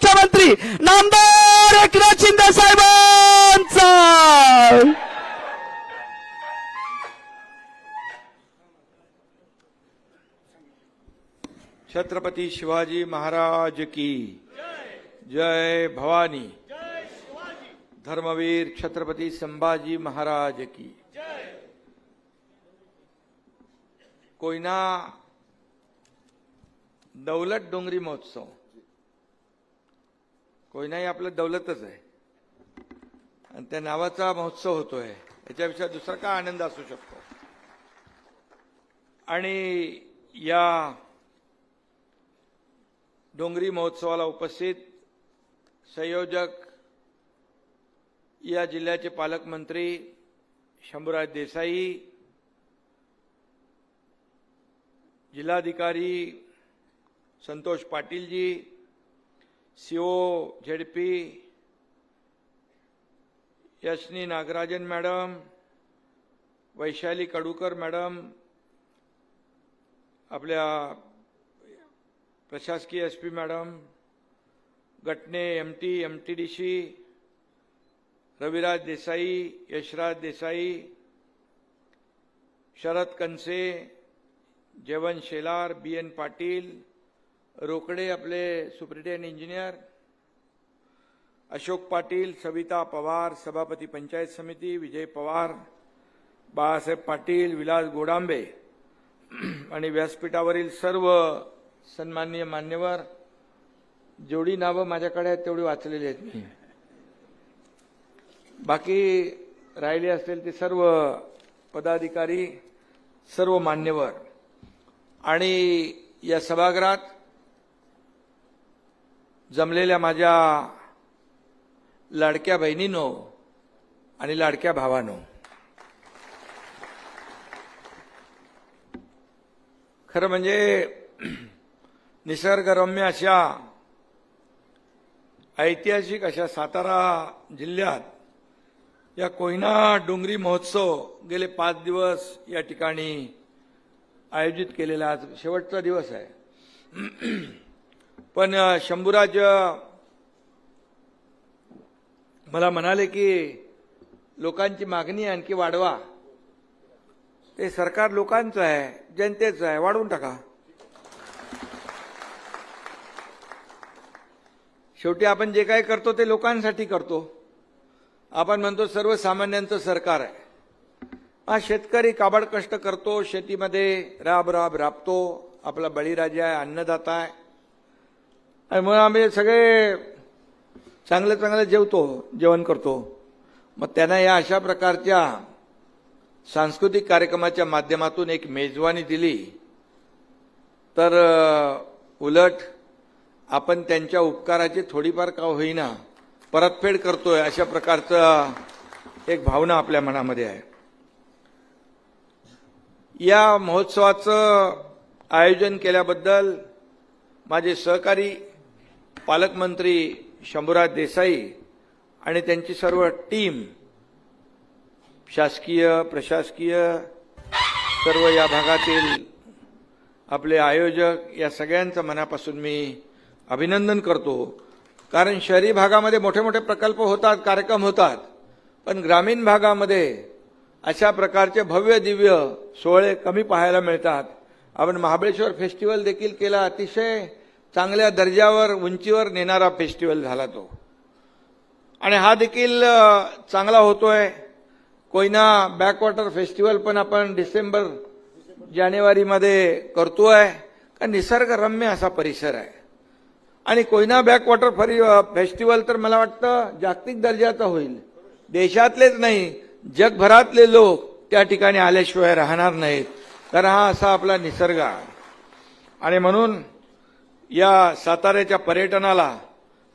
मुख्यमंत्री नामदार एकनाथ शिंदे साहेबांचा। छत्रपती शिवाजी महाराज की जय। भवानी धर्मवीर छत्रपती संभाजी महाराज की। कोयना दौलत डोंगरी महोत्सव, कोयना ही आपलं दौलतच आहे आणि त्या नावाचा महोत्सव होतोय, याच्यापेक्षा दुसरा काय आनंद असू शकतो। आणि या डोंगरी महोत्सवाला उपस्थित संयोजक या जिल्ह्याचे पालकमंत्री शंभूराज देसाई, जिल्हाधिकारी Santosh Patil ji, CO ZP Yashani Nagarajan madam, Vaishali Kadukar madam, आपल्या प्रशासकीय SP madam, Gatne MT MTDC, Raviraj Desai, Yashraj Desai, Sharad Kanse, जेवण शेलार, बीएन पाटील, रोकडे आपले सुप्रिटेंडेंट इंजिनियर, अशोक पाटील, सविता पवार सभापती पंचायत समिती, विजय पवार, बाळासाहेब पाटील, विलास गोडांबे आणि व्यासपीठावरील सर्व सन्माननीय मान्यवर, जेवढी नावं माझ्याकडे आहेत तेवढी वाचलेली आहेत मी, बाकी राहिले असतील ते सर्व पदाधिकारी, सर्व मान्यवर आणि या सभागृहात जमलेल्या माझ्या लाडक्या बहिणींनो आणि लाडक्या भावांनो, खरं म्हणजे निसर्गरम्य अशा ऐतिहासिक अशा सातारा जिल्ह्यात या कोयना डोंगरी महोत्सव गेले 5 दिवस या ठिकाणी आयोजित केलेला, आज शेवटचा दिवस आहे। पण शंभूराज मला म्हणाले की लोकांची मागणी आणखी वाढवा। ते सरकार लोकांचं आहे, जनतेचं आहे, वाढवून टाका। शेवटी आपण जे काय करतो ते लोकांसाठी करतो। आपण म्हणतो सर्वसामान्यांचं सरकार आहे। हा शेतकरी काबाड कष्ट करतो, शेतीमध्ये राबतो, आपला बळीराजा आहे, अन्नदाता आहे आणि मग आम्ही सगळे चांगलं जेवण करतो। मग त्यांना या अशा प्रकारच्या सांस्कृतिक कार्यक्रमाच्या माध्यमातून एक मेजवानी दिली तर उलट आपण त्यांच्या उपकाराची थोडीफार का होईना परतफेड करतोय, अशा प्रकारचं एक भावना आपल्या मनामध्ये आहे। या महोत्सवाचं आयोजन केल्याबद्दल माझे सहकारी पालकमंत्री शंभूराज देसाई आणि त्यांची सर्व टीम, शासकीय प्रशासकीय सर्व या भागातील आपले आयोजक, या सगळ्यांचं मनापासून मी अभिनंदन करतो। कारण शहरी भागामध्ये मोठे मोठे प्रकल्प होतात, कार्यक्रम होतात, पण ग्रामीण भागामध्ये अशा प्रकारचे भव्य दिव्य सोहळे कमी पाहायला मिळतात। आपण महाबळेश्वर फेस्टिवल देखील केला, अतिशय चांगल्या दर्जावर उंचीवर नेणारा फेस्टिवल झाला तो, आणि हा देखील चांगला होतोय। कोयना बॅकवॉटर फेस्टिवल पण आपण डिसेंबर जानेवारीमध्ये करतोय, कारण निसर्गरम्य असा परिसर आहे। आणि कोयना बॅकवॉटर फेस्टिवल तर मला वाटतं जागतिक दर्जाचा होईल, देशातलेच नाही जगभरातले लोक त्या ठिकाणी आल्याशिवाय राहणार नाहीत, कारण हा असा आपला निसर्ग आहे। आणि म्हणून या साताऱ्याच्या पर्यटनाला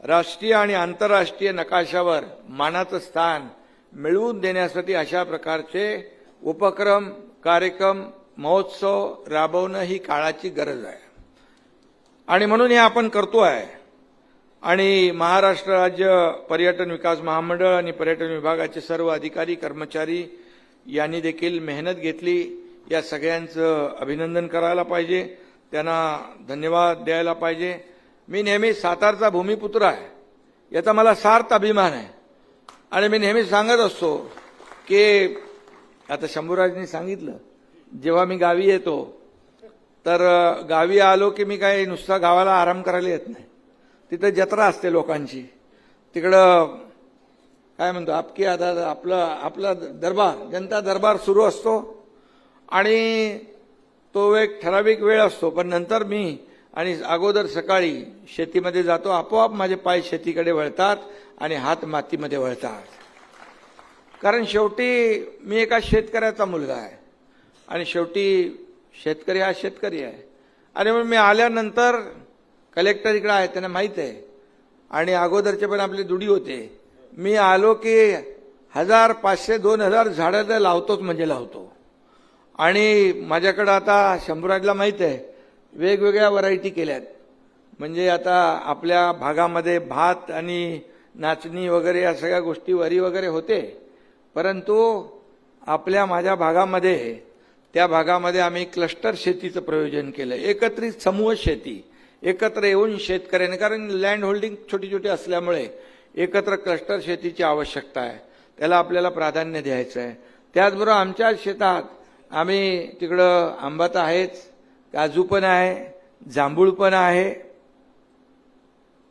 राष्ट्रीय आणि आंतरराष्ट्रीय नकाशावर मानाचं स्थान मिळवून देण्यासाठी अशा प्रकारचे उपक्रम, कार्यक्रम, महोत्सव राबवणं ही काळाची गरज आहे आणि म्हणून हे आपण करतोय। आणि महाराष्ट्र राज्य पर्यटन विकास महामंडळ आणि पर्यटन विभागाचे सर्व अधिकारी कर्मचारी यांनी देखील मेहनत घेतली, या सगळ्यांचं अभिनंदन करायला पाहिजे, त्यांना धन्यवाद द्यायला पाहिजे। मी नेहमी सातारचा भूमिपुत्र आहे, याचा मला सार्थ अभिमान आहे. आणि मी नेहमी सांगत असतो की आता शंभूराजांनी सांगितलं, जेव्हा मी गावी येतो तर गावी आलो की मी काय नुसता गावाला आराम करायला येत नाही. तिथं जत्रा असते लोकांची, तिकडं काय म्हणतो आपकी आता आपला दरबार, जनता दरबार सुरू असतो आणि तो एक ठराविक वेळ असतो. पण नंतर मी आणि अगोदर सकाळी शेतीमध्ये जातो, आपोआप माझे पाय शेतीकडे वळतात आणि हात मातीमध्ये वळतात. कारण शेवटी मी एका शेतकऱ्याचा मुलगा आहे आणि शेवटी शेतकरी हा शेतकरी आहे. आणि मग मी आल्यानंतर कलेक्टर इकडे आहे, त्यांना माहीत आहे, आणि अगोदरचे पण आपले दुडी होते. मी आलो की 1000, 500, 2000 झाडं तर लावतोच म्हणजे लावतो. आणि माझ्याकडं आता शंभूराजला माहीत आहे, वेगवेगळ्या व्हरायटी केल्यात. म्हणजे आता आपल्या भागामध्ये भात आणि नाचणी वगैरे या सगळ्या गोष्टी, वरी वगैरे होते. परंतु माझ्या भागामध्ये, त्या भागामध्ये आम्ही क्लस्टर शेतीचं प्रयोजन केलं. एकत्रित समूह शेती, एकत्र येऊन शेतकऱ्यांनी, कारण लँड होल्डिंग छोटी छोटी असल्यामुळे एकत्र क्लस्टर शेतीची आवश्यकता आहे, त्याला आपल्याला प्राधान्य द्यायचं आहे. त्याचबरोबर आमच्या शेतात आम्ही तिकडं आंबा तर आहेच, काजू पण आहे, जांभूळ पण आहे,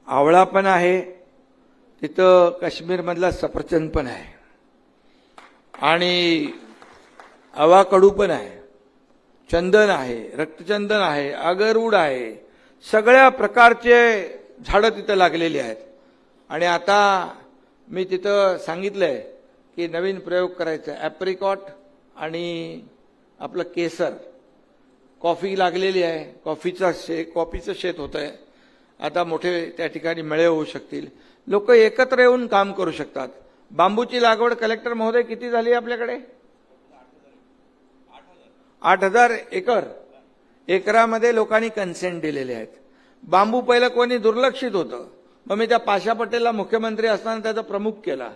आवळा पण आहे, तिथं काश्मीरमधला सफरचंद पण आहे आणि आवाकडू पण आहे, चंदन आहे, रक्तचंदन आहे, अगरूड आहे, सगळ्या प्रकारचे झाडं तिथं लागलेली आहेत. आणि आता मी तिथं सांगितलंय की नवीन प्रयोग करायचा आहे, ॲप्रिकॉट आणि आपलं केसर. कॉफी लागलेली आहे, कॉफीचं शेत होत आहे. आता मोठे त्या ठिकाणी मेळे होऊ शकतील, लोक एकत्र येऊन काम करू शकतात. बांबूची लागवड कलेक्टर महोदय किती झाली आपल्याकडे? 8000 एकर. एकरामध्ये लोकांनी कन्सेंट दिलेले आहेत. बांबू पहिलं कोणी दुर्लक्षित होतं, मग मी त्या पाशा पटेलला मुख्यमंत्री असताना त्याचा प्रमुख केला.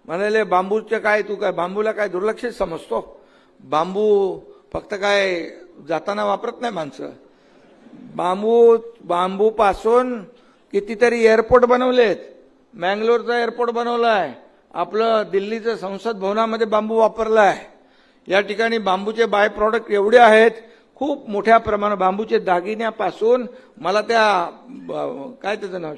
म्हणाले बांबूचे काय, तू काय बांबूला काय दुर्लक्षित समजतो? बांबू फक्त काय जाताना वापरत नाही माणसं. बांबूपासून कितीतरी एअरपोर्ट बनवलेत. मँगलोरचा एअरपोर्ट बनवला आहे, आपलं दिल्लीचं संसद भवनामध्ये बांबू वापरला आहे. या ठिकाणी बांबूचे बाय प्रॉडक्ट एवढे आहेत, खूप मोठ्या प्रमाणात. बांबूचे दागिन्यापासून मला त्या काय त्याचं नाव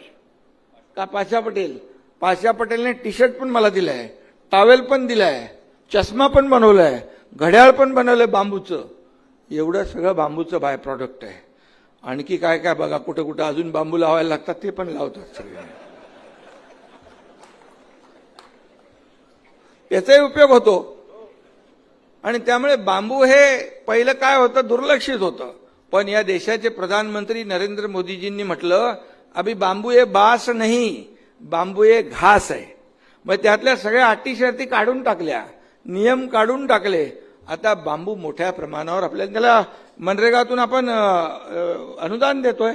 का पाशा पटेलने टी शर्ट पण मला दिलाय, टॉवेल पण दिलाय, चष्मा पण बनवलाय, घड्याळ पण बनवलंय बांबूचं. एवढं सगळं बांबूचं बाय प्रॉडक्ट आहे. आणखी काय काय बघा, कुठं कुठं अजून बांबू लावायला लागतात, ते पण लावतात सगळे. याचाही उपयोग होतो. आणि त्यामुळे बांबू हे पहिलं काय होतं, दुर्लक्षित होतं. पण या देशाचे प्रधानमंत्री नरेंद्र मोदीजींनी म्हटलं, अभी बांबू ये बास नाही, बांबू ये घास आहे. मग त्यातल्या सगळ्या अटी शर्ती काढून टाकल्या, नियम काढून टाकले. आता बांबू मोठ्या प्रमाणावर आपल्याला, त्याला मनरेगातून आपण अनुदान देतोय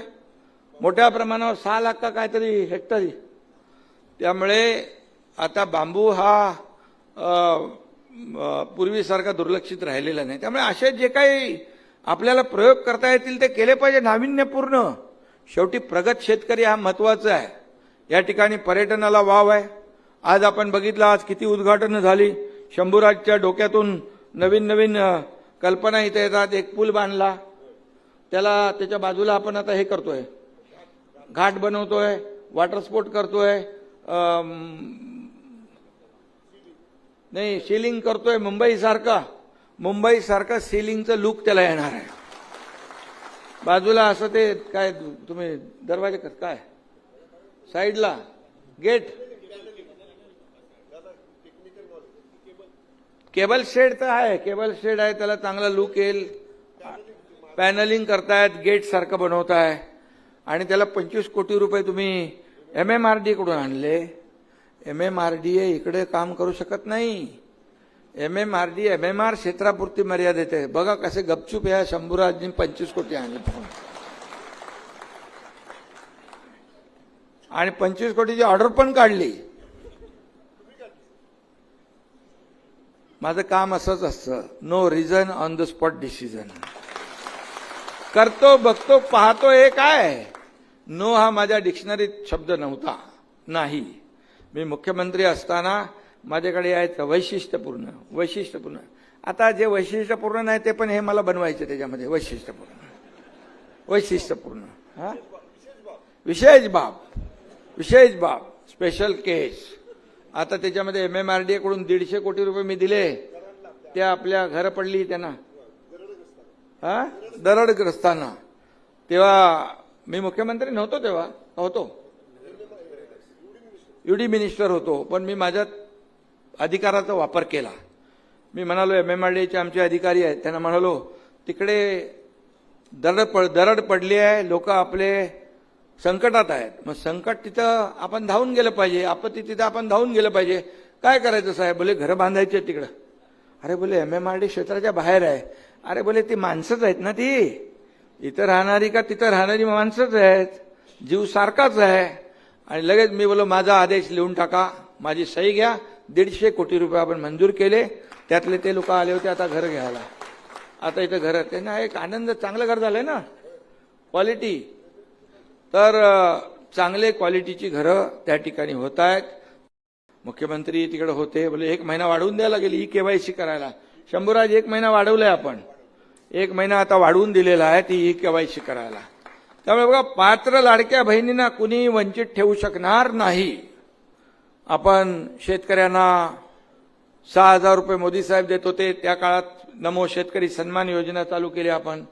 मोठ्या प्रमाणावर, 6 लाख का काहीतरी हेक्टरी. त्यामुळे आता बांबू हा पूर्वीसारखा दुर्लक्षित राहिलेला नाही. त्यामुळे असे जे काही आपल्याला प्रयोग करता येतील ते केले पाहिजे, नाविन्यपूर्ण. शेवटी प्रगत शेतकरी हा महत्वाचा आहे. या ठिकाणी पर्यटनाला वाव आहे. आज आपण बघितलं, आज किती उद्घाटनं झाली. शंभूराजच्या डोक्यातून नवीन नवीन कल्पना इथे येतात. एक पूल बांधला, त्याच्या बाजूला आपण आता हे करतोय, घाट बनवतोय, वॉटर स्पोर्ट करतोय, नाही सीलिंग करतोय. मुंबईसारखं सीलिंगचं लुक त्याला येणार आहे. बाजूला असं ते काय तुम्ही दरवाजे काय साईडला गेट, केबल शेड तर आहे, केबल शेड आहे, त्याला चांगला लुक येईल. पॅनलिंग करतायत, गेट सारखं बनवताय. आणि त्याला 25 कोटी रुपये तुम्ही MMRD कडून आणले. MMRDA इकडे काम करू शकत नाही. MMR क्षेत्रापुरती मर्यादित आहे. बघा कसे गपचूप या शंभूराजनी 25 कोटी आणले आणि 25 कोटीची ऑर्डर पण काढली. माझं काम असंच असतं, no reason on the spot decision. करतो, बघतो, पाहतो, हे काय नो हा माझ्या डिक्शनरीत शब्द नव्हता. नाही, मी मुख्यमंत्री असताना माझ्याकडे यायचं वैशिष्ट्यपूर्ण. आता जे वैशिष्ट्यपूर्ण नाही ते पण हे मला बनवायचे त्याच्यामध्ये वैशिष्ट्यपूर्ण हा विशेष बाब स्पेशल केस. आता त्याच्यामध्ये MMRDA कडून 150 कोटी रुपये मी दिले. त्या आपल्या घर पडली त्यांना दरडग्रस्तांना. तेव्हा मी मुख्यमंत्री नव्हतो, तेव्हा होतो UD मिनिस्टर होतो, पण मी माझ्या अधिकाराचा वापर केला. मी म्हणालो MMRDAचे आमचे अधिकारी आहेत, त्यांना म्हणालो तिकडे दरड पडली आहे, लोक आपले संकटात आहेत, मग संकट तिथं आपण धावून गेलं पाहिजे, आपत्ती तिथं आपण धावून गेलं पाहिजे. काय करायचं साहेब? बोले घरं बांधायचे तिकडं. अरे बोले MMRDA क्षेत्राच्या बाहेर आहे. अरे बोले ती माणसंच आहेत ना, ती इथं राहणारी का तिथं राहणारी माणसंच आहेत, जीव सारखाच आहे. आणि लगेच मी बोलो माझा आदेश लिहून टाका, माझी सही घ्या, 150 कोटी रुपये आपण मंजूर केले. त्यातले ते लोक आले होते आता घर घ्यायला. आता इथं घर, त्यांना एक आनंद, चांगलं घर झालंय ना, क्वालिटी. तर चांगले क्वालिटीची घरं त्या ठिकाणी होत आहेत. मुख्यमंत्री तिकडे होते, बोले 1 महिना वाढवून द्यायला गेली KYC करायला. शंभूराज 1 महिना वाढवलाय आपण, 1 महिना आता वाढवून दिलेला आहे ती KYC करायला. त्यामुळे बघा, पात्र लाडक्या बहिणींना कुणी वंचित ठेवू शकणार नाही. आपण शेतकऱ्यांना 6,000 रुपये मोदी साहेब देत होते, त्या काळात नमो शेतकरी सन्मान योजना चालू केली आपण.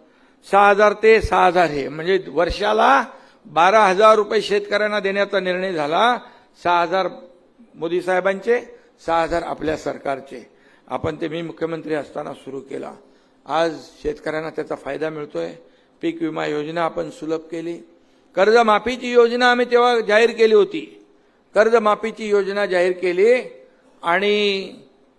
6,000 ते 6,000 हे म्हणजे वर्षाला 12,000 रुपये शेतकऱ्यांना देण्याचा निर्णय झाला. 6,000 मोदी साहेबांचे, 6,000 आपल्या सरकारचे. आपण ते मी मुख्यमंत्री असताना सुरू केला. आज शेतकऱ्यांना त्याचा फायदा मिळतोय. पीक विमा योजना आपण सुलभ केली. कर्जमाफीची योजना आम्ही तेव्हा जाहीर केली होती. कर्जमाफीची योजना जाहीर केली आणि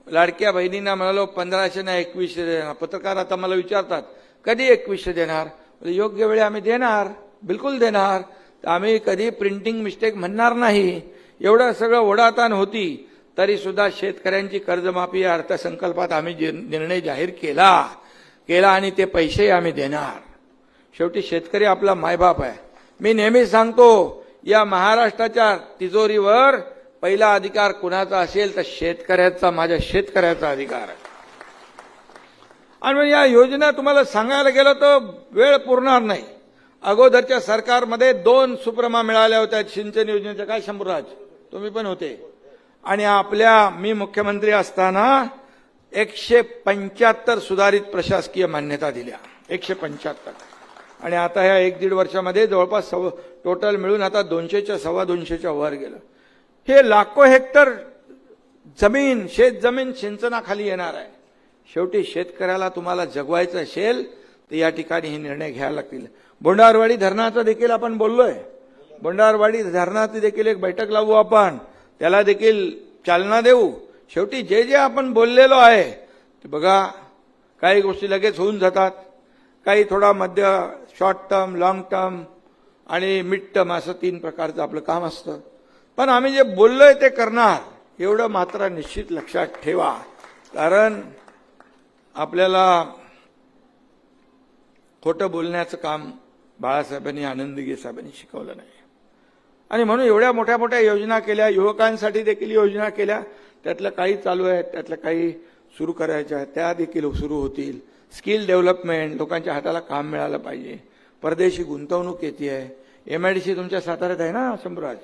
लाडक्या बहिणींना म्हणालो 1,500 ना 2,100 देणार. पत्रकार आता मला विचारतात कधी 2,100 देणार? योग्य वेळी आम्ही देणार, बिलकुल देणार. आम्ही कधी प्रिंटिंग मिस्टेक म्हणणार नाही. एवढं सगळं ओढाताण होती तरी सुद्धा शेतकऱ्यांची कर्जमाफी या अर्थसंकल्पात आम्ही निर्णय जाहीर केला आणि ते पैसे आम्ही देणार. शेवटी शेतकरी आपला मायबाप आहे. मी नेहमी सांगतो, या महाराष्ट्राच्या तिजोरीवर पहिला अधिकार कुणाचा असेल तर शेतकऱ्याचा, माझ्या शेतकऱ्याचा अधिकार आहे. आणि या योजना तुम्हाला सांगायला गेलो तर वेळ पुरणार नाही. अगोदरच्या सरकारमध्ये 2 सुप्रमा मिळाल्या होत्या सिंचन योजनेच्या. काय शंभूराज, तुम्ही पण होते. आणि मी मुख्यमंत्री असताना 175 सुधारित प्रशासकीय मान्यता दिल्या. 175. आणि आता ह्या 1-1.5 वर्षामध्ये जवळपास टोटल मिळून आता 200च्या 225च्या वर गेलं. हे लाखो हेक्टर जमीन, शेतजमीन सिंचनाखाली येणार आहे. शेवटी शेतकऱ्याला तुम्हाला जगवायचं असेल तर या ठिकाणी हे निर्णय घ्यायला लागतील. बोंडारवाडी धरणाचं देखील आपण बोललोय. बोंडारवाडी धरणाची देखील एक बैठक लावू आपण, त्याला देखील चालना देऊ. शेवटी जे जे आपण बोललेलो आहे ते बघा, काही गोष्टी लगेच होऊन जातात, काही थोडा शॉर्ट टर्म, लॉंग टर्म आणि मिड टर्म असं 3 प्रकारचं आपलं काम असतं. पण आम्ही जे बोललोय ते करणार, एवढं मात्र निश्चित लक्षात ठेवा. कारण आपल्याला खोटं बोलण्याचं काम बाळासाहेबांनी, आनंदगी साहेबांनी शिकवलं नाही. आणि म्हणून एवढ्या मोठ्या मोठ्या योजना केल्या, युवकांसाठी देखील योजना केल्या. त्यातलं काही चालू आहेत, त्यातलं काही सुरू करायच्या आहेत, त्या देखील सुरू होतील. स्किल डेव्हलपमेंट, लोकांच्या हाताला काम मिळालं पाहिजे. परदेशी गुंतवणूक येते आहे. MIDC तुमच्या साताऱ्यात आहे ना शंभूराज,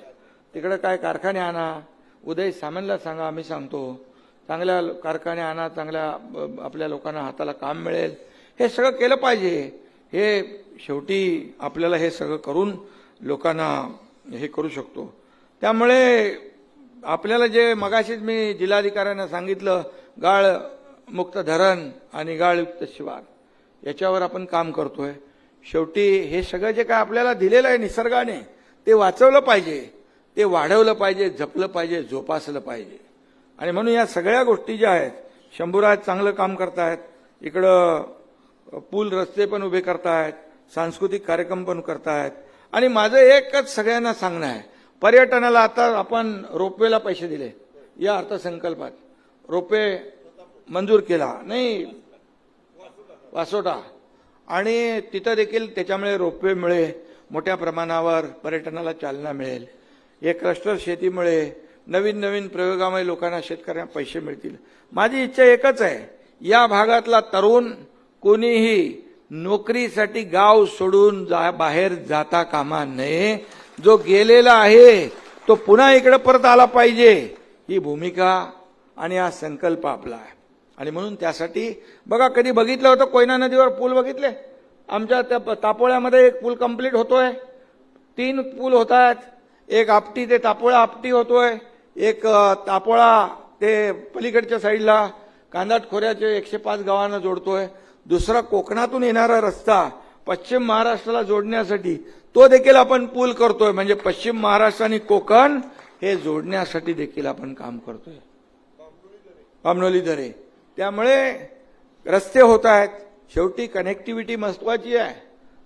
तिकडे काय कारखाने आणा. उदय सामंतला सांगा, आम्ही सांगतो, चांगल्या कारखाने आणा, चांगल्या आपल्या लोकांना हाताला काम मिळेल. हे सगळं केलं पाहिजे. हे शेवटी आपल्याला हे सगळं करून लोकांना हे करू शकतो. त्यामुळे आपल्याला जे मगाशीच मी जिल्हाधिकाऱ्यांना सांगितलं, गाळ मुक्त धरण आणि गाळयुक्त शिवार, याच्यावर आपण काम करतोय. शेवटी हे सगळं जे काय आपल्याला दिलेलं आहे निसर्गाने, ते वाचवलं पाहिजे, ते वाढवलं पाहिजे, जपलं पाहिजे, जोपासलं पाहिजे. आणि म्हणून या सगळ्या गोष्टी ज्या आहेत, शंभूराज चांगलं काम करतायत. इकडं पूल रस्ते पण उभे करतायत, सांस्कृतिक कार्यक्रम पण करतायत. आणि माझं एकच सगळ्यांना सांगणं आहे, पर्यटनाला आता आपण रोपवेला पैसे दिले या अर्थसंकल्पात. रोपवे मंजूर केला नाही, वासोटा, आणि तिथं देखील त्याच्यामुळे रोपवेमुळे मोठ्या प्रमाणावर पर्यटनाला चालना मिळेल. हे क्लस्टर शेतीमुळे नवीन नवीन प्रयोगामुळे लोकांना, शेतकऱ्यांना पैसे मिळतील. माझी इच्छा एकच आहे, या भागातला तरुण कोणीही नोकरीसाठी गाव सोडून बाहेर जाता कामा नये. जो गेलेला आहे तो पुन्हा इकडे परत आला पाहिजे, ही भूमिका आणि हा संकल्प आपला आहे. आणि म्हणून त्यासाठी बघा, कधी बघितलं होतं कोयना नदीवर पूल बघितले? आमच्या त्या तापोळ्यामध्ये एक पूल कंप्लीट होतोय, 3 पूल होत आहेत. एक आपटी ते तापोळा आपटी होतोय, एक तापोळा ते पलीकडच्या साईडला कांदाट खोऱ्याचे 105 गावांना जोडतोय. दुसरा कोकणातून येणारा रस्ता पश्चिम महाराष्ट्राला जोडण्यासाठी तो देखील आपण पूल करतोय. म्हणजे पश्चिम महाराष्ट्र आणि कोकण हे जोडण्यासाठी देखील आपण काम करतोय. बामणोली दरे. त्यामुळे रस्ते होत आहेत. शेवटी कनेक्टिव्हिटी महत्वाची आहे,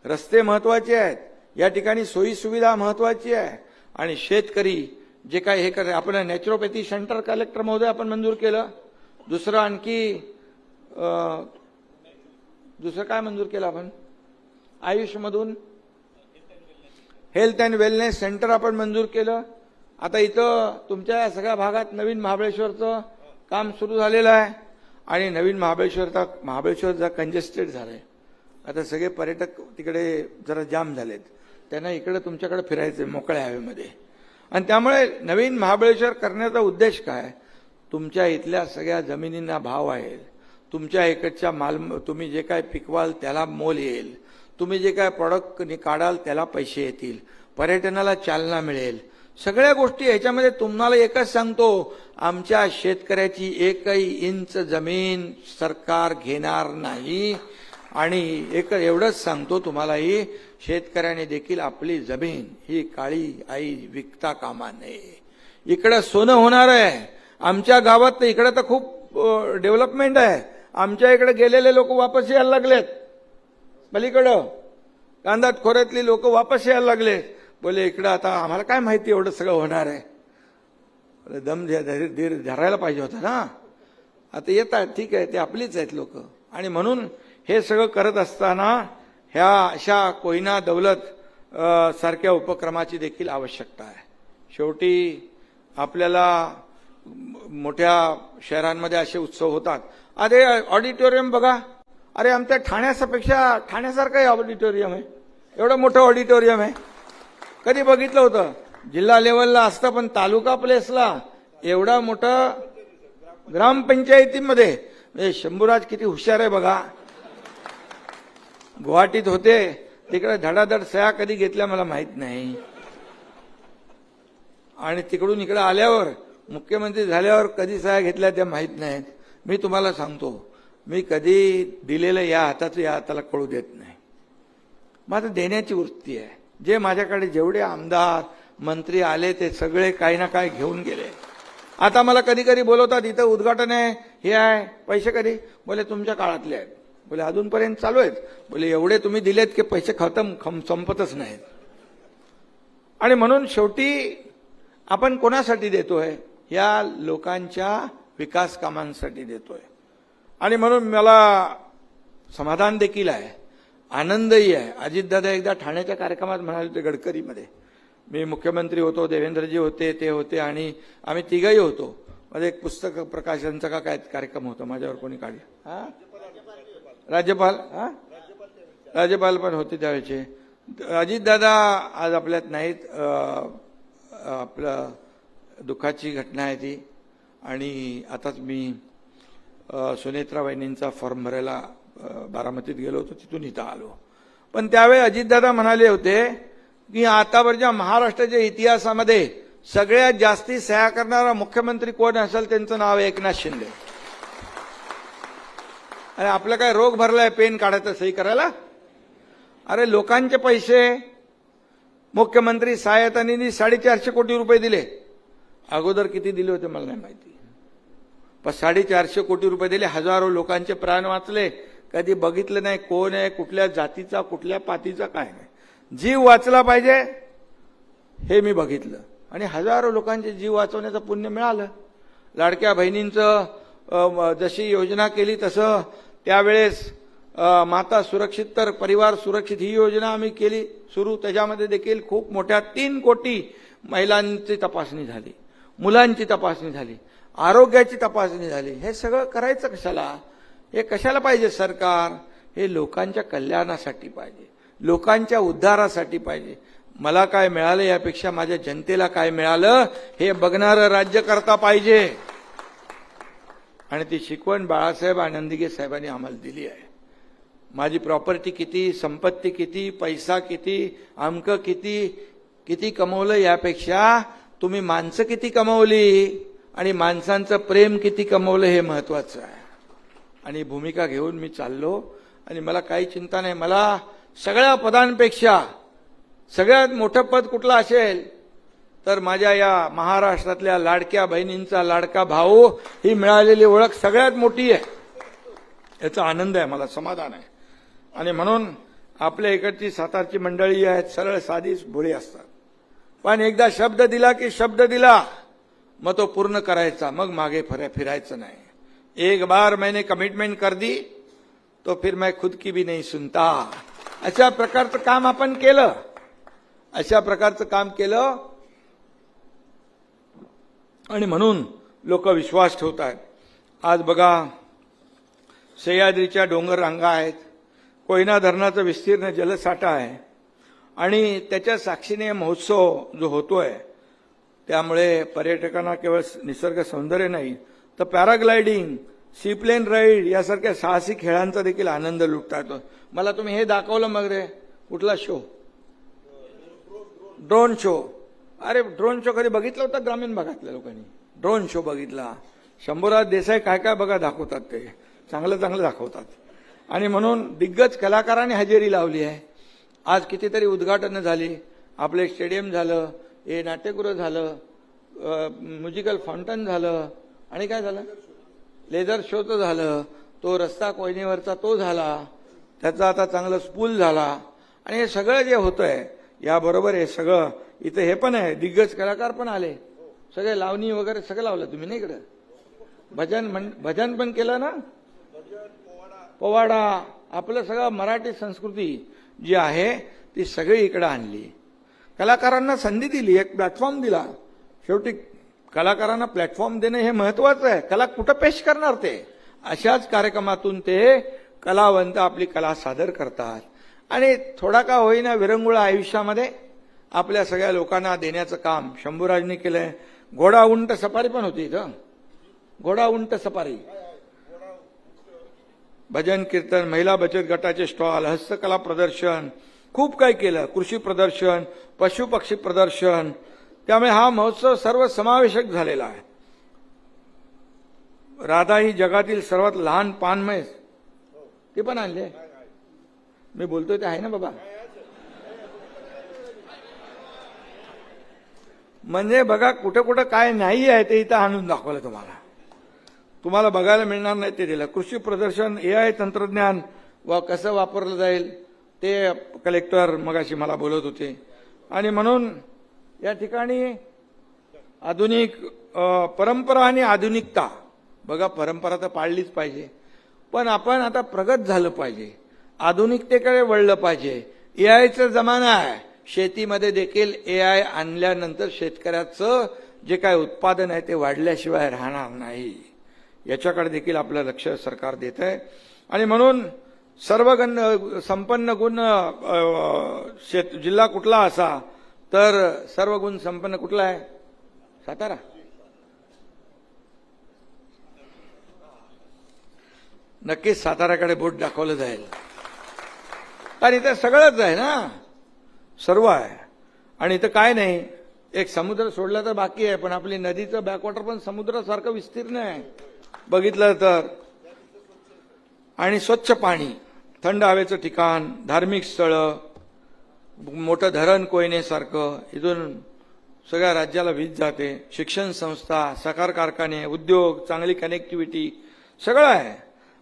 रस्ते महत्वाचे आहेत, या ठिकाणी सोयी सुविधा महत्वाची आहे. आणि शेतकरी जे काय हे करते, आपण नॅचरोपॅथी सेंटर कलेक्टर महोदय आपण मंजूर केलं. दुसरं आणखी दुसरं काय मंजूर केलं आपण? आयुषमधून हेल्थ अँड वेलनेस सेंटर आपण मंजूर केलं. आता इथं तुमच्या या सगळ्या भागात नवीन महाबळेश्वरचं काम सुरू झालेलं आहे. आणि नवीन महाबळेश्वर जरा कंजेस्टेड झालंय. आता सगळे पर्यटक तिकडे जरा जाम झालेत, त्यांना इकडे तुमच्याकडे फिरायचे मोकळ्या हवेमध्ये. आणि त्यामुळे नवीन महाबळेश्वर करण्याचा उद्देश काय? तुमच्या इथल्या सगळ्या जमिनींना भाव आहे, तुमच्या इकडच्या माल, तुम्ही जे काय पिकवाल त्याला मोल येईल, तुम्ही जे काय प्रॉडक्ट काढाल त्याला पैसे येतील, पर्यटनाला चालना मिळेल. सगळ्या गोष्टी ह्याच्यामध्ये. तुम्हाला एकच सांगतो, आमच्या शेतकऱ्याची एकही इंच जमीन सरकार घेणार नाही. आणि एवढंच सांगतो तुम्हालाही, शेतकऱ्याने देखील आपली जमीन ही काळी आई विकता कामा नये. इकडं सोनं होणार आहे. आमच्या गावात तर इकडे तर खूप डेव्हलपमेंट आहे. आमच्या इकडे गेलेले लोक वापस यायला लागलेत. पलीकडं कांदाट खोऱ्यातली लोक वापस यायला लागले. बोले इकडं आता आम्हाला काय माहिती एवढं सगळं होणार आहे. दम धरायला पाहिजे होता ना. आता येतात, ठीक आहे, ते आपलीच आहेत लोक. आणि म्हणून हे सगळं करत असताना ह्या अशा कोयना दौलत सारख्या उपक्रमाची देखील आवश्यकता आहे. शेवटी आपल्याला मोठ्या शहरांमध्ये असे उत्सव होतात. अरे ऑडिटोरियम बघा, अरे आमच्या ठाण्यासारखं ऑडिटोरियम आहे, एवढं मोठं ऑडिटोरियम आहे. कधी बघितलं होतं? जिल्हा लेवलला असतं, पण तालुका प्लेसला एवढा मोठा ग्रामपंचायतीमध्ये. शंभूराज किती हुशार आहे बघा. गुवाहाटीत होते, तिकडे धडाधड सह्या कधी घेतल्या मला माहित नाही. आणि तिकडून इकडे आल्यावर, मुख्यमंत्री झाल्यावर कधी सह्या घेतल्या त्या माहित नाहीत. मी तुम्हाला सांगतो, मी कधी दिलेलं या हाताचं या हाताला कळू देत नाही. माझं देण्याची वृत्ती आहे. जे माझ्याकडे जेवढे आमदार मंत्री आले ते सगळे काही ना काही घेऊन गेले. आता मला कधी कधी बोलवतात, इथं उद्घाटन आहे, हे आहे, पैसे कधी? बोले तुमच्या काळातले आहेत. बोले अजूनपर्यंत चालू आहेत. बोले एवढे तुम्ही दिलेत की पैसे संपतच नाहीत. आणि म्हणून शेवटी आपण कोणासाठी देतोय? या लोकांच्या विकास कामांसाठी देतोय. आणि म्हणून मला समाधान देखील आहे, आनंदही आहे. अजितदादा एकदा ठाण्याच्या कार्यक्रमात म्हणाले होते, गडकरीमध्ये. मी मुख्यमंत्री होतो, देवेंद्रजी होते, ते होते, आणि आम्ही तिघही होतो. मध्ये एक पुस्तक प्रकाशनचा का काय कार्यक्रम होता, माझ्यावर कोणी काढला? हा, राज्यपाल पण होते त्यावेळेचे. अजितदादा आज आपल्यात नाहीत. आपलं दुःखाची घटना आहे ती. आणि आताच मी सुनेत्रा वहिनींचा फॉर्म भरायला बारामतीत गेलो होतो, तिथून इथं आलो. पण त्यावेळी अजितदादा म्हणाले होते की आतावरच्या महाराष्ट्राच्या इतिहासामध्ये सगळ्यात जास्ती सह्या करणारा मुख्यमंत्री कोण असेल त्यांचं नाव आहे एकनाथ शिंदे. आणि आपलं काय रोग भरलाय पेन काढायचं सही करायला? अरे लोकांचे पैसे मुख्यमंत्री सहायता निधी 450 कोटी रुपये दिले. अगोदर किती दिले होते मला नाही माहिती, पण 450 कोटी रुपये दिले. हजारो लोकांचे प्राण वाचले. कधी बघितलं नाही कोण आहे, कुठल्या जातीचा, कुठल्या पातीचा, काय नाही. जीव वाचला पाहिजे हे मी बघितलं. आणि हजारो लोकांचे जीव वाचवण्याचं पुण्य मिळालं. लाडक्या बहिणींचं जशी योजना केली तसं त्यावेळेस माता सुरक्षित तर परिवार सुरक्षित ही योजना आम्ही केली सुरू. त्याच्यामध्ये देखील खूप मोठ्या 3 कोटी महिलांची तपासणी झाली, मुलांची तपासणी झाली, आरोग्याची तपासणी झाली. हे सगळं करायचं कशाला? हे कशाला पाहिजे सरकार? हे लोकांच्या कल्याणासाठी पाहिजे, लोकांच्या उद्धारासाठी पाहिजे. मला काय मिळालं यापेक्षा माझ्या जनतेला काय मिळालं हे बघणारं राज्यकर्ता पाहिजे. आणि ती शिकवण बाळासाहेब आनंदगे साहेबांनी आम्हाला दिली आहे. माझी प्रॉपर्टी किती, संपत्ती किती, पैसा किती, अंक किती, किती कमवलं यापेक्षा तुम्ही माणसं किती कमवली आणि माणसांचं प्रेम किती कमवलं हे महत्वाचं आहे. आणि भूमिका घेऊन मी चाललो आणि मला काही चिंता नाही. मला सगळ्या पदांपेक्षा सगळ्यात मोठं पद कुठलं असेल तर माझ्या या महाराष्ट्रातल्या लाडक्या बहिणींचा लाडका भाऊ ही मिळालेली ओळख सगळ्यात मोठी आहे. याचा आनंद आहे, मला समाधान आहे. आणि म्हणून आपल्या इकडची सातारची मंडळी आहेत, सरळ साधी भोळी असतात. पण एकदा शब्द दिला की शब्द दिला, मग तो पूर्ण करायचा, मग मागे फिरायचं नाही. एक बार मैंने कमिटमेंट कर दी तो फिर मैं खुद की भी नहीं सुनता. अशा प्रकारचं काम आपण केलं, अशा प्रकारचं काम केलं आणि म्हणून लोक विश्वास ठेवतात. आज बघा सह्याद्रीच्या डोंगर रांगा आहेत, कोयना धरणाचा विस्तीर्ण जलसाठा आहे आणि त्याच्या साक्षीने महोत्सव जो होतोय त्यामुळे पर्यटकांना केवळ निसर्ग सौंदर्य नाही तर पॅराग्लायडिंग, सीप्लेन राईड यासारख्या साहसी खेळांचा देखील आनंद लुटता येतो. मला तुम्ही हे दाखवलं मग रे, कुठला शो? Drone show. अरे ड्रोन शो कधी बघितला होता ग्रामीण भागातल्या लोकांनी? ड्रोन शो बघितला. शंभूराज देसाई काय काय बघा दाखवतात, ते चांगलं चांगलं दाखवतात. आणि म्हणून दिग्गज कलाकारांनी हजेरी लावली आहे. आज कितीतरी उद्घाटनं झाली, आपले स्टेडियम झालं, हे नाट्यगृह झालं, म्युझिकल फाउंटन झालं आणि काय झालं, लेझर शोचं झालं, तो रस्ता कोयनेवरचा तो झाला, त्याचा आता चांगलं स्पूल झाला. आणि हे सगळं जे होतंय याबरोबर हे सगळं इथं हे पण आहे, दिग्गज कलाकार पण आले, सगळे लावणी वगैरे सगळं लावलं तुम्ही नाही इकडं. भजन पण केलं ना, पोवाडा, आपलं सगळं मराठी संस्कृती जी आहे ती सगळी इकडं आणली. कलाकारांना संधी दिली, एक प्लॅटफॉर्म दिला. शेवटी कलाकारांना प्लॅटफॉर्म देणं हे महत्वाचं आहे. कला कुठं पेश करणार ते? अशाच कार्यक्रमातून ते कलावंत आपली कला सादर करतात. आणि थोडा का होईना विरंगुळा आयुष्यामध्ये आपल्या सगळ्या लोकांना देण्याचं काम शंभूराजनी केलंय. घोडा उंट सफारी पण होती इथं, घोडा उंट सफारी, भजन कीर्तन, महिला बचत गटाचे स्टॉल, हस्तकला प्रदर्शन, खूप काही केलं, कृषी प्रदर्शन, पशु पक्षी प्रदर्शन. त्यामुळे हा महोत्सव सर्व समावेशक झालेला आहे. राधा ही जगातील सर्वात लहान पानमय, ते पण आणले. मी बोलतोय ते आहे ना बाबा. म्हणजे बघा कुठं कुठं काय नाही आहे ते इथं आणून दाखवलं तुम्हाला. तुम्हाला बघायला मिळणार नाही ते दिलं. कृषी प्रदर्शन, AI तंत्रज्ञान कसं वापरलं जाईल ते कलेक्टर मगाशी मला बोलत होते. आणि म्हणून या ठिकाणी आधुनिक परंपरा आणि आधुनिकता, बघा परंपरा तर पाळलीच पाहिजे, पण आपण आता प्रगत झालं पाहिजे, आधुनिकतेकडे वळलं पाहिजे. AIचा जमाना आहे. शेतीमध्ये देखील AI आणल्यानंतर शेतकऱ्याचं जे काय उत्पादन आहे ते वाढल्याशिवाय राहणार नाही. याच्याकडे देखील आपलं लक्ष सरकार देत आहे. आणि म्हणून संपन्न गुण जिल्हा कुठला असा तर सर्व गुण संपन्न कुठला आहे? सातारा. नक्कीच साताऱ्याकडे बोट दाखवलं जाईल. आणि इथं सगळंच आहे ना, सर्व आहे. आणि इथं काय नाही, एक समुद्र सोडला तर बाकी आहे, पण आपली नदीचं बॅकवॉटर पण समुद्रासारखं विस्तीर्ण आहे बघितलं तर. आणि स्वच्छ पाणी, थंड हवेचं ठिकाण, धार्मिक स्थळं, मोठं धरण कोयनेसारखं, इथून सगळ्या राज्याला वीज जाते, शिक्षण संस्था, साखर कारखाने, उद्योग, चांगली कनेक्टिव्हिटी सगळं आहे.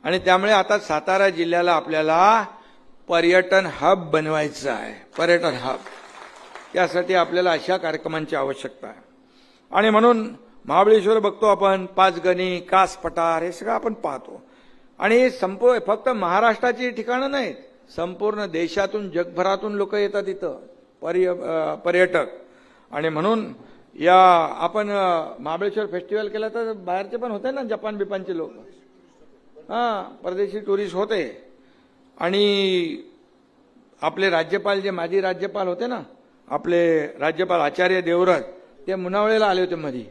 आणि त्यामुळे आता सातारा जिल्ह्याला आपल्याला पर्यटन हब बनवायचं आहे, पर्यटन हब. त्यासाठी आपल्याला अशा कार्यक्रमांची आवश्यकता आहे. आणि म्हणून महाबळेश्वर बघतो आपण, पाचगणी, कास पठार, हे सगळं आपण पाहतो. आणि फक्त महाराष्ट्राची ठिकाणं नाहीत, संपूर्ण देशातून जगभरातून लोक येतात इथं पर्यटक. आणि म्हणून या आपण महाबळेश्वर फेस्टिवल केला तर बाहेरचे पण होते ना, जपान बिपानचे लोक, परदेशी टुरिस्ट होते. आणि आपले राज्यपाल जे माजी राज्यपाल होते ना, आपले राज्यपाल आचार्य देवव्रत, ते मुनावळेला आले होते मध्ये.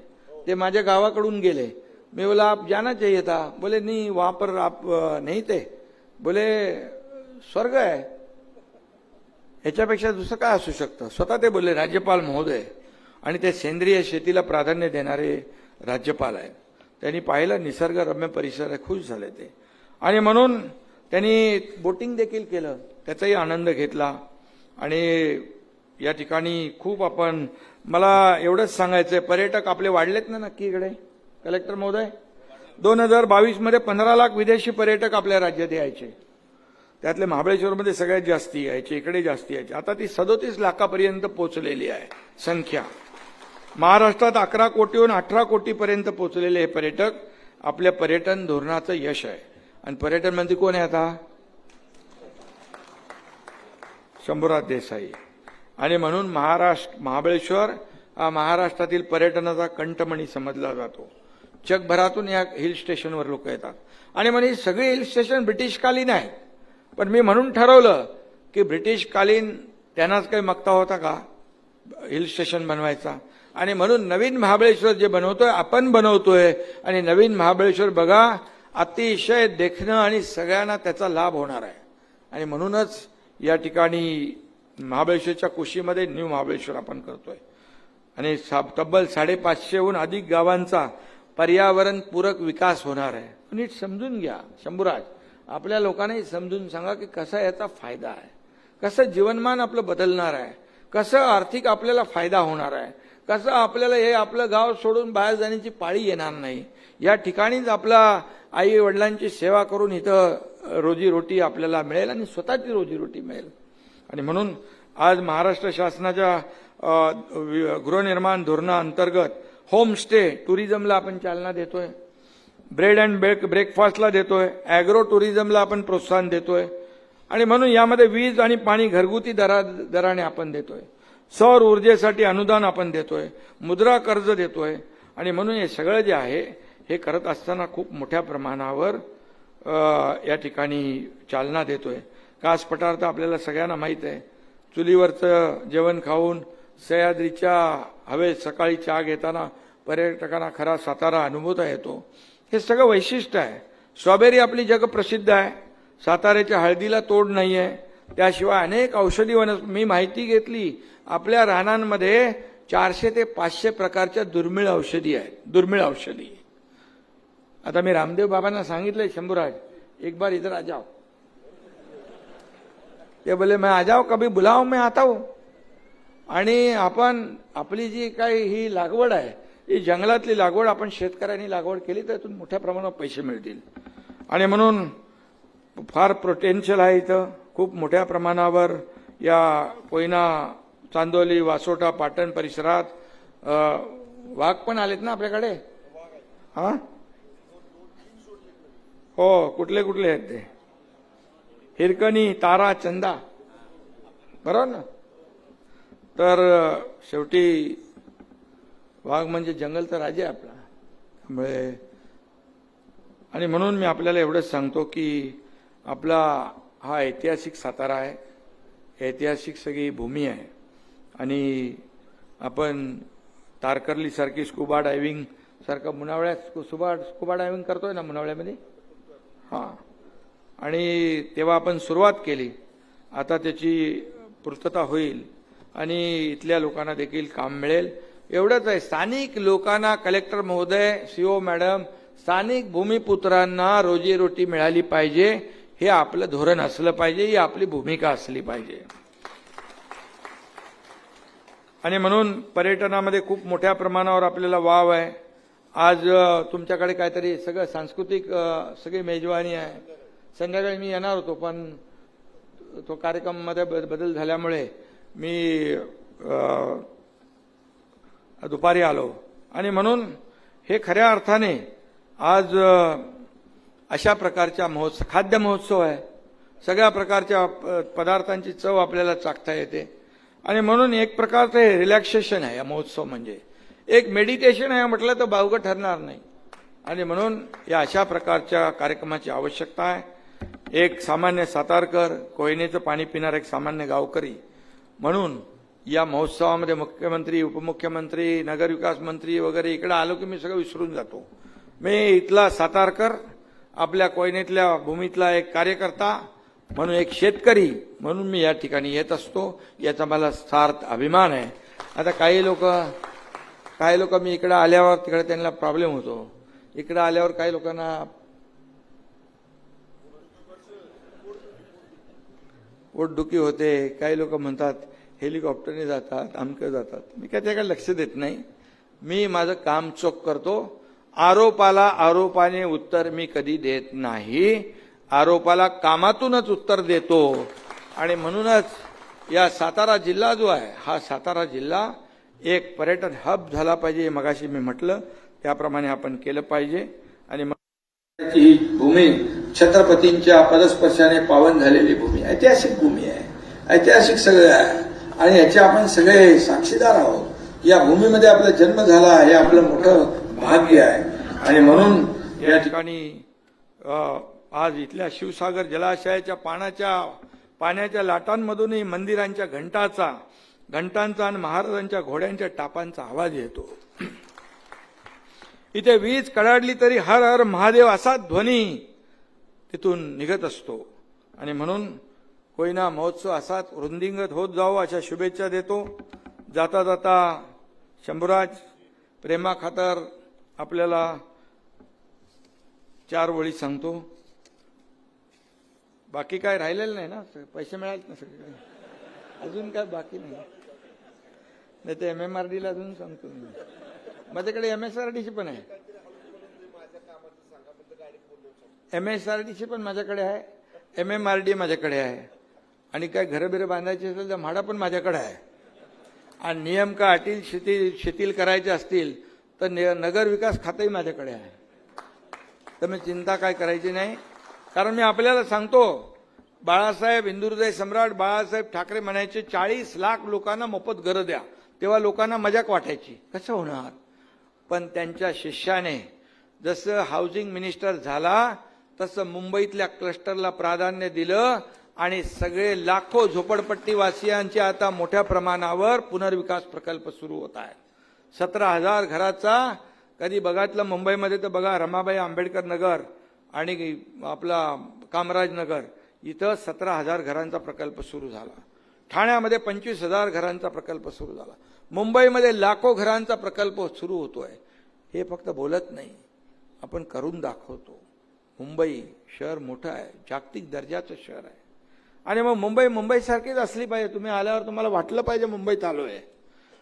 ते माझ्या गावाकडून गेले. मी बोला आप जाना चाहिए था. बोले नहीं वहां पर आप नहीं थे. बोले स्वर्ग आहे, ह्याच्यापेक्षा दुसरं काय असू शकतं. स्वतः ते बोलले राज्यपाल महोदय. आणि ते सेंद्रिय शेतीला प्राधान्य देणारे राज्यपाल आहेत. त्यांनी पाहिलं निसर्गरम्य परिसर आहे, खुश झाले ते. आणि म्हणून त्यांनी बोटिंग देखील केलं, त्याचाही आनंद घेतला. आणि या ठिकाणी खूप मला एवढंच सांगायचंय, पर्यटक आपले वाढलेत ना नक्की इकडे कलेक्टर महोदय. 2022 मध्ये 15 लाख विदेशी पर्यटक आपल्या राज्यात यायचे. त्यातले महाबळेश्वरमध्ये सगळ्यात जास्ती यायचे, इकडे जास्ती यायचे. आता ती 37 लाखापर्यंत पोहोचलेली आहे संख्या. महाराष्ट्रात 11 कोटीहून 18 कोटीपर्यंत पोहोचलेले हे पर्यटक आपल्या पर्यटन धोरणाचं यश आहे. आणि पर्यटन मंत्री कोण आहे आता? शंभूराज देसाई. आणि म्हणून महाबळेश्वर हा महाराष्ट्रातील पर्यटनाचा कंठमणी समजला जातो. जगभरातून या हिल स्टेशनवर लोक येतात. आणि म्हणजे सगळे हिल स्टेशन ब्रिटिशकालीन आहेत. पण मी म्हणून ठरवलं की ब्रिटिशकालीन त्यांनाच काही मक्ता होता का हिल स्टेशन बनवायचा. आणि म्हणून नवीन महाबळेश्वर जे बनवतोय आपण बनवतोय. आणि नवीन महाबळेश्वर बघा, अतिशय देखणं आणि सगळ्यांना त्याचा लाभ होणार आहे. आणि म्हणूनच या ठिकाणी महाबळेश्वरच्या कुशीमध्ये न्यू महाबळेश्वर आपण करतोय. आणि तब्बल 550हून अधिक गावांचा पर्यावरणपूरक विकास होणार आहे. नीट समजून घ्या शंभूराज, आपल्या लोकांनाही समजून सांगा की कसा याचा फायदा आहे, कसं जीवनमान आपलं बदलणार आहे, कसं आर्थिक आपल्याला फायदा होणार आहे, कसं आपल्याला हे आपलं गाव सोडून बाहेर जाण्याची पाळी येणार नाही. या ठिकाणीच आपला आई वडिलांची सेवा करून इथं रोजीरोटी आपल्याला मिळेल आणि स्वतःची रोजीरोटी मिळेल. आणि म्हणून आज महाराष्ट्र शासनाच्या गृहनिर्माण धोरणाअंतर्गत होमस्टे टुरिझमला आपण चालना देतोय, ब्रेड अँड ब्रेकफास्टला देतोय, ॲग्रो टुरिझमला आपण प्रोत्साहन देतोय. आणि म्हणून यामध्ये वीज आणि पाणी घरगुती दराने आपण देतोय, सौर ऊर्जेसाठी अनुदान आपण देतोय, मुद्रा कर्ज देतोय. आणि म्हणून हे सगळं जे आहे हे करत असताना खूप मोठ्या प्रमाणावर या ठिकाणी चालना देतोय. कास पठार आपल्याला सगळ्यांना माहीत आहे. चुलीवरचं जेवण खाऊन सह्याद्रीच्या हवेत सकाळी चहा घेताना पर्यटकांना खरा सातारा अनुभवता येतो. हे सगळं वैशिष्ट्य आहे. स्ट्रॉबेरी आपली जगप्रसिद्ध आहे. साताऱ्याच्या हळदीला तोड नाही आहे. त्याशिवाय अनेक औषधी मी माहिती घेतली, आपल्या रानांमध्ये 400 ते 500 प्रकारच्या दुर्मिळ औषधी आहेत. दुर्मिळ औषधी. आता मी रामदेव बाबांना सांगितलंय, शंभूराज एक बार इधर आ जाओ. ते बोले मैं आ जाओ, कभी बुलाओ मैं आता हूं. आणि आपण आपली जी काही ही लागवड आहे, ही जंगलातली लागवड आपण शेतकऱ्यांनी लागवड केली तर त्यातून मोठ्या प्रमाणात पैसे मिळतील. आणि म्हणून फार पोटेन्शियल आहे इथं. खूप मोठ्या प्रमाणावर या कोयना, चांदोली, वासोटा, पाटण परिसरात वाघ पण आलेत ना आपल्याकडे. हो, कुठले कुठले आहेत ते? हिरकणी, तारा, चंदा, बरोबर ना. तर शेवटी वाघ म्हणजे जंगल तर राजा आहे आपला. त्यामुळे आणि म्हणून मी आपल्याला एवढंच सांगतो की आपला हा ऐतिहासिक सातारा आहे, ऐतिहासिक सगळी भूमी आहे. आणि आपण तारकर्लीसारखी स्कुबा डायव्हिंग सारखं मुनावळ्यात स्कुबा डायव्हिंग करतोय ना मुनावळ्यामध्ये. हां, आणि तेव्हा आपण सुरुवात केली. आता त्याची पूर्तता होईल आणि इथल्या लोकांना देखील काम मिळेल. एवढंच आहे, स्थानिक लोकांना कलेक्टर महोदय, सीओ मॅडम, स्थानिक भूमिपुत्रांना रोजीरोटी मिळाली पाहिजे. हे आपलं धोरण असलं पाहिजे, ही आपली भूमिका असली पाहिजे. आणि म्हणून पर्यटनामध्ये खूप मोठ्या प्रमाणावर आपल्याला वाव आहे. आज तुमच्याकडे काहीतरी सगळं सांस्कृतिक सगळी मेजवानी आहे. संध्याकाळी मी येणार होतो पण तो कार्यक्रमामध्ये बदल झाल्यामुळे मी दुपारी आलो. आणि म्हणून हे खऱ्या अर्थाने आज अशा प्रकारच्या महोत्सव, खाद्य महोत्सव आहे. सगळ्या प्रकारच्या पदार्थांची चव आपल्याला चाखता येते. आणि म्हणून एक प्रकारचं हे रिलॅक्सेशन आहे. या महोत्सव म्हणजे एक मेडिटेशन आहे म्हटलं तर बावगं ठरणार नाही. आणि म्हणून या अशा प्रकारच्या कार्यक्रमाची आवश्यकता आहे. एक सामान्य सातारकर, कोयनेचं पाणी पिणारा एक सामान्य गावकरी म्हणून या महोत्सवामध्ये मुख्यमंत्री, उपमुख्यमंत्री, नगरविकास मंत्री वगैरे इकडे आलो की मी सगळं विसरून जातो. मी इथला सातारकर, आपल्या कोयनेतल्या भूमीतला एक कार्यकर्ता म्हणून, एक शेतकरी म्हणून मी या ठिकाणी येत असतो. याचा मला सार्थ अभिमान आहे. आता काही लोक मी इकडे आल्यावर तिकडे त्यांना प्रॉब्लेम होतो. इकडे आल्यावर काही लोकांना पोटदुखी होते. काही लोक म्हणतात हेलिकॉप्टरने जातात, अमकं जातात. मी काय त्याकडे लक्ष देत नाही. मी माझं काम चोख करतो. आरोपाला आरोपाने उत्तर मी कधी देत नाही. आरोपाला कामातूनच उत्तर देतो. आणि म्हणूनच या सातारा जिल्हा जो आहे, हा सातारा जिल्हा एक पर्यटन हब झाला पाहिजे. मगाशी मी म्हटलं त्याप्रमाणे आपण केलं पाहिजे. आणि ही भूमी छत्रपतींच्या पदस्पर्शाने पावन झालेली भूमी, ऐतिहासिक भूमी आहे. ऐतिहासिक सगळं आहे. आणि याचे आपण सगळे साक्षीदार आहोत. या भूमीमध्ये आपला जन्म झाला हे आपलं मोठं भाग्य आहे. आणि म्हणून या ठिकाणी आज इथल्या शिवसागर जलाशयाच्या पाण्याच्या लाटांमधूनही मंदिरांच्या घंटांचा आणि महाराजांच्या घोड्यांच्या टापांचा आवाज येतो. इथे वीज कडाडली तरी हर हर महादेव असा ध्वनी तिथून निघत असतो. आणि म्हणून कोयना महोत्सव असाच वृंदिंगत होत जावो अशा शुभेच्छा देतो. जाता जाता शंभूराज प्रेमा खातर आपल्याला 4 ओळी सांगतो. बाकी काय राहिलेलं नाही ना, पैसे मिळाले ना सगळे, अजून काय बाकी नाही ते MMRDला अजून सांगतो मी. माझ्याकडे MSRDC पण आहे. MSRDC पण माझ्याकडे आहे, MMRD माझ्याकडे आहे. आणि काय घरं बांधायची असेल तर म्हाडा पण माझ्याकडे आहे. आणि नियम का अटी शिथिल करायचे असतील तर नगर विकास खातंही माझ्याकडे आहे. तर मी चिंता काय करायची नाही. कारण मी आपल्याला सांगतो, बाळासाहेब, हिंदुहृदय सम्राट बाळासाहेब ठाकरे म्हणायचे 40 लाख लोकांना मोफत घरं द्या. तेव्हा लोकांना मजाक वाटायची, कसं होणार. पण त्यांच्या शिष्याने जसं हाऊसिंग मिनिस्टर झाला तसं मुंबईतल्या क्लस्टरला प्राधान्य दिलं. आणि सगळे लाखो झोपडपट्टीवासियांचे आता मोठ्या प्रमाणावर पुनर्विकास प्रकल्प सुरू होत आहेत. 17,000 घराचा, कधी बघितलं मुंबईमध्ये तर बघा रमाबाई आंबेडकर नगर आणि आपला कामराज नगर, इथं 17,000 घरांचा प्रकल्प सुरू झाला. ठाण्यामध्ये 25,000 घरांचा प्रकल्प सुरू झाला. मुंबईमध्ये लाखो घरांचा प्रकल्प सुरू होतोय. हे फक्त बोलत नाही, आपण करून दाखवतो. मुंबई शहर मोठं आहे, जागतिक दर्जाचं शहर आहे. आणि मग मुंबईसारखीच असली पाहिजे. तुम्ही आल्यावर तुम्हाला वाटलं पाहिजे मुंबईत आलोय.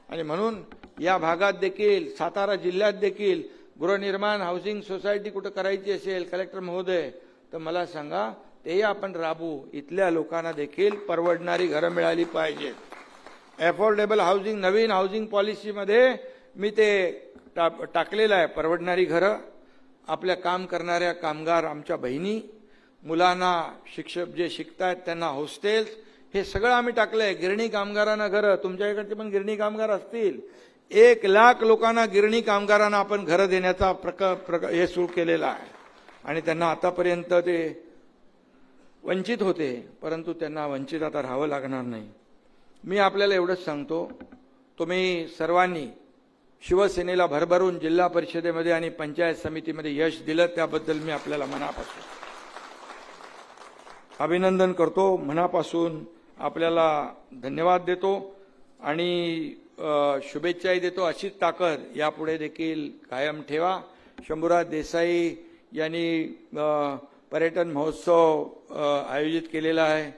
आणि म्हणून या भागात देखील, सातारा जिल्ह्यात देखील गृहनिर्माण हाऊसिंग सोसायटी कुठं करायची असेल कलेक्टर महोदय तर मला सांगा, तेही आपण राबवू. इथल्या लोकांना देखील परवडणारी घरं मिळाली पाहिजेत. अफोर्डेबल हाऊसिंग, नवीन हाऊसिंग पॉलिसीमध्ये मी ते टाकलेलं आहे. परवडणारी घरं, आपल्या काम करणाऱ्या कामगार आमच्या बहिणी, मुलांना शिक्षक जे शिकतायत त्यांना हॉस्टेल्स, हे सगळं आम्ही टाकलंय. गिरणी कामगारांना घरं, तुमच्या इकडचे पण गिरणी कामगार असतील, 1 लाख लोकांना, गिरणी कामगारांना आपण घरं देण्याचा हे सुरू केलेला आहे. आणि त्यांना आतापर्यंत ते वंचित होते, परंतु त्यांना वंचित आता राहावं लागणार नाही. मी आपल्याला एवढंच सांगतो, तुम्ही सर्वांनी शिवसेनेला भरभरून जिल्हा परिषदेमध्ये आणि पंचायत समितीमध्ये यश दिलं, त्याबद्दल मी आपल्याला मनापासून अभिनंदन करतो. मनापासून आपल्याला धन्यवाद देतो आणि शुभेच्छाही देतो. अशीच ताकद यापुढे देखील कायम ठेवा. शंभूराज देसाई यांनी पर्यटन महोत्सव आयोजित केलेला आहे.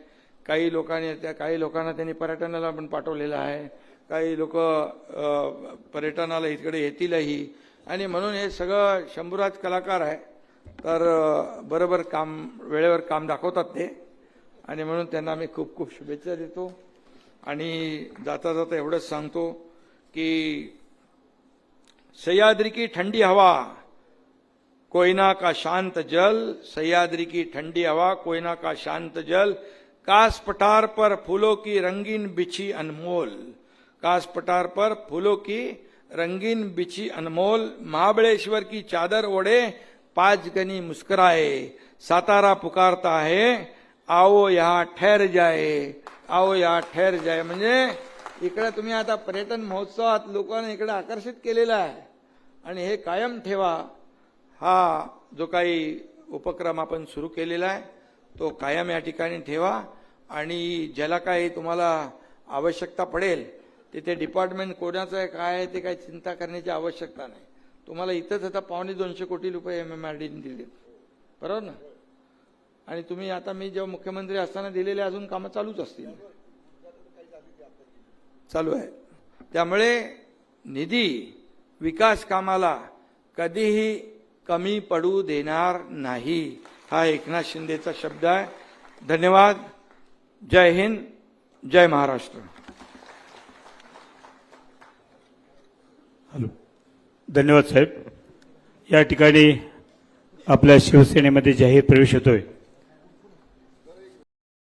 काही लोकांना त्यांनी पर्यटनाला पण पाठवलेलं आहे. काही लोक पर्यटनाला इकडे येतीलही. आणि म्हणून हे सगळं शंभूराज कलाकार आहे, तर बरोबर वेळेवर काम दाखवतात ते. आणि म्हणून त्यांना मी खूप खूप शुभेच्छा देतो. आणि जाता जाता एवढंच सांगतो की सह्याद्री की ठंडी हवा कोयना का शांत जल, सह्याद्री की ठंडी हवा, कोयना का शांत जल, कास पठार पर फूलों की रंगीन बिछी अनमोल, कास पठार पर फूलों की रंगीन बिछी अनमोल, महाबळेश्वर की चादर ओढ़े पांच गनी मुस्कुराए, सातारा पुकारता है आओ यहाँ ठहर जाए, आओ यहाँ ठहर जाए. म्हणजे इकडे तुम्ही आता पर्यटन महोत्सवात लोकांना इकडे आकर्षित केलेला आहे आणि हे कायम ठेवा. हा जो काही उपक्रम आपण सुरू केलेला आहे तो कायम या ठिकाणी ठेवा आणि ज्याला काही तुम्हाला आवश्यकता पडेल तिथे डिपार्टमेंट कोणाचं आहे काय आहे ते काही चिंता करण्याची आवश्यकता नाही. तुम्हाला इथंच आता 250 कोटी रुपये MMRDने दिले, बरोबर ना. आणि तुम्ही आता मी जेव्हा मुख्यमंत्री असताना दिलेले अजून कामं चालूच असतील, चालू आहे. त्यामुळे निधी विकास कामाला कधीही कमी पडू देणार नाही, हा एकनाथ शिंदेचा शब्द आहे. धन्यवाद. जय हिंद, जय महाराष्ट्र. हॅलो, धन्यवाद साहेब. या ठिकाणी आपल्या शिवसेनेमध्ये जाहीर प्रवेश होतोय.